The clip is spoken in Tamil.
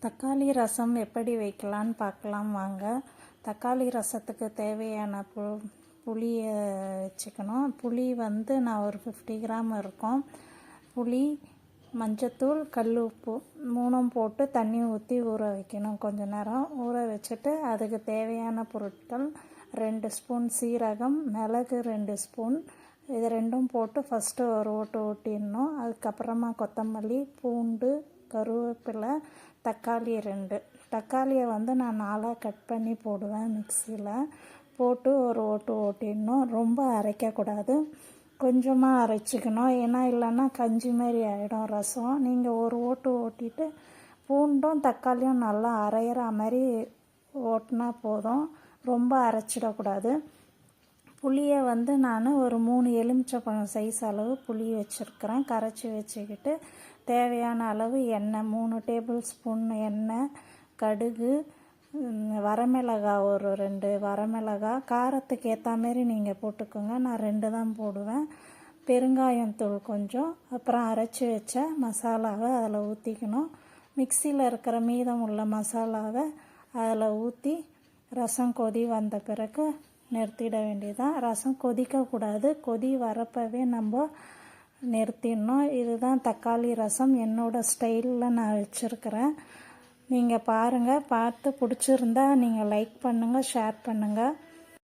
தக்காளி ரசம் எப்படி வைக்கலான்னு பார்க்கலாம் வாங்க. தக்காளி ரசத்துக்கு தேவையான புளியை வச்சுக்கணும். புளி வந்து நான் ஒரு 50 கிராம் இருக்கும். புளி, மஞ்சத்தூள், கல் உப்பு 3 போட்டு தண்ணி ஊற்றி ஊற வைக்கணும். கொஞ்ச நேரம் ஊற வச்சுட்டு அதுக்கு தேவையான பொருட்கள் 2 ஸ்பூன் சீரகம், மிளகு 2 ஸ்பூன், இது 2 போட்டு ஃபஸ்ட்டு ஒரு ஓட்டு ஓட்டிடணும். அதுக்கப்புறமா கொத்தமல்லி, பூண்டு, கருவேப்பிலை, தக்காளி 2. தக்காளியை வந்து நான் 4 கட் பண்ணி போடுவேன். மிக்சியில் போட்டு ஒரு ஓட்டு ஓட்டிடணும். ரொம்ப அரைக்கக்கூடாது, கொஞ்சமாக அரைச்சிக்கணும். ஏன்னா இல்லைன்னா கஞ்சி மாதிரி ஆகிடும் ரசம். நீங்கள் ஒரு ஓட்டு ஓட்டிட்டு பூண்டும் தக்காளியும் நல்லா அரைகிற மாதிரி ஓட்டினா போதும், ரொம்ப அரைச்சிடக்கூடாது. புளியை வந்து நான் ஒரு 3 எலுமிச்சைப்பழம் சைஸ் அளவு புளி வச்சுருக்கிறேன். கரைச்சி வச்சுக்கிட்டு தேவையான அளவு எண்ணெய், 3 டேபிள் ஸ்பூன் எண்ணெய், கடுகு, வரமிளகாய் ஒரு 2 வரமிளகாய், காரத்துக்கு ஏற்ற மாரி நீங்கள் போட்டுக்கோங்க. நான் 2 தான் போடுவேன். பெருங்காயம் தூள் கொஞ்சம், அப்புறம் அரைச்சி வச்ச மசாலாவை அதில் ஊற்றிக்கணும். மிக்சியில் இருக்கிற மீதம் உள்ள மசாலாவை அதில் ஊற்றி ரசம் கொதி வந்த பிறகு நிறுத்திட வேண்டியதான். ரசம் கொதிக்கக்கூடாது, கொதி வரப்பவே நம்ம நிறுத்திடணும். இதுதான் தக்காளி ரசம் என்னோடய ஸ்டைலில் நான் வச்சுருக்கிறேன். நீங்கள் பாருங்கள், பார்த்து பிடிச்சிருந்தா நீங்கள் லைக் பண்ணுங்கள், ஷேர் பண்ணுங்கள்.